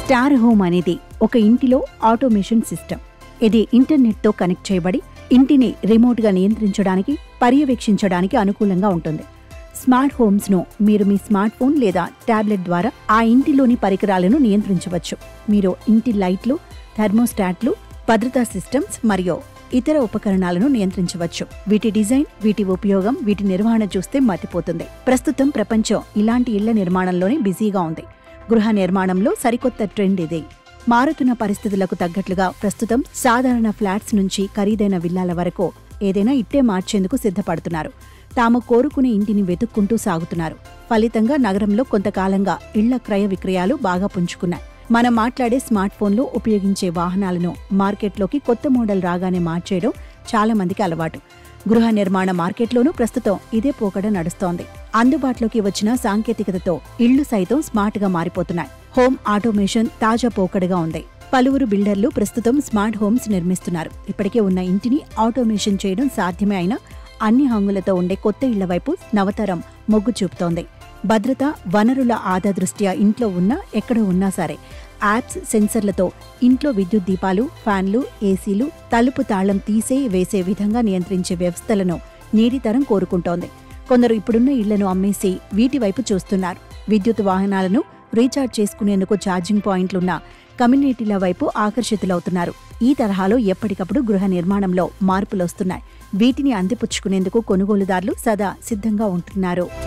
Star home అనేది ఒక ఇంటిలో ఆటోమేషన్ సిస్టమ్. ఇది ఇంటర్నెట్తో కనెక్ట్ చేయబడి ఇంటిని రిమోట్గా నియంత్రించడానికి, పర్యవేక్షించడానికి అనుకూలంగా ఉంటుంది. స్మార్ట్ హోమ్స్ను మీరు మీ స్మార్ట్ ఫోన్ లేదా టాబ్లెట్ ద్వారా ఆ ఇంటిలోని పరికరాలను నియంత్రించవచ్చు. మీరు ఇంటి లైట్లు, థర్మోస్టాట్లు, భద్రతా సిస్టమ్స్ మరియు ఇతర ఉపకరణాలను నియంత్రించవచ్చు. వీటి డిజైన్, వీటి ఉపయోగం, వీటి నిర్వహణ చూస్తే మతిపోతుంది. ప్రస్తుతం ప్రపంచం ఇలాంటి ఇళ్ల నిర్మాణంలోనే బిజీగా ఉంది. గృహ నిర్మాణంలో సరికొత్త ట్రెండ్ ఇదే. మారుతున్న పరిస్థితులకు తగ్గట్లుగా ప్రస్తుతం సాధారణ ఫ్లాట్స్ నుంచి ఖరీదైన విల్లాల వరకు ఏదైనా ఇట్టే మార్చేందుకు సిద్ధపడుతున్నారు. తాము కోరుకునే ఇంటిని వెతుక్కుంటూ సాగుతున్నారు. ఫలితంగా నగరంలో కొంతకాలంగా ఇళ్ల క్రయ విక్రయాలు బాగా పుంజుకున్నాయి. మనం మాట్లాడే స్మార్ట్ ఫోన్లో ఉపయోగించే వాహనాలను మార్కెట్లోకి కొత్త మోడల్ రాగానే మార్చేయడం చాలా మందికి అలవాటు. గృహ నిర్మాణ మార్కెట్లోనూ ప్రస్తుతం ఇదే పోకడ నడుస్తోంది. అందుబాటులోకి వచ్చిన సాంకేతికతతో ఇళ్లు సైతం స్మార్ట్గా మారిపోతున్నాయి. హోమ్ ఆటోమేషన్ తాజా పోకడగా ఉంది. పలువురు బిల్డర్లు ప్రస్తుతం స్మార్ట్ హోమ్స్ నిర్మిస్తున్నారు. ఇప్పటికే ఉన్న ఇంటిని ఆటోమేషన్ చేయడం సాధ్యమే అయినా అన్ని హంగులతో ఉండే కొత్త ఇళ్ల వైపు నవతరం మొగ్గు చూపుతోంది. భద్రత, వనరుల ఆదా దృష్ట్యా ఇంట్లో ఉన్నా ఎక్కడ ఉన్నా సరే యాప్స్, సెన్సర్లతో ఇంట్లో విద్యుత్ దీపాలు, ఫ్యాన్లు, ఏసీలు, తలుపు తాళం తీసే వేసే విధంగా నియంత్రించే వ్యవస్థలను నేటి తరం కోరుకుంటోంది. కొందరు ఇప్పుడున్న ఇళ్లను అమ్మేసి వీటి వైపు చూస్తున్నారు. విద్యుత్ వాహనాలను రీఛార్జ్ చేసుకునేందుకు ఛార్జింగ్ పాయింట్లున్న కమ్యూనిటీల వైపు ఆకర్షితులవుతున్నారు. ఈ తరహాలో ఎప్పటికప్పుడు గృహ నిర్మాణంలో మార్పులొస్తున్నాయి. వీటిని అందిపుచ్చుకునేందుకు కొనుగోలుదారులు సదా సిద్ధంగా ఉంటున్నారు.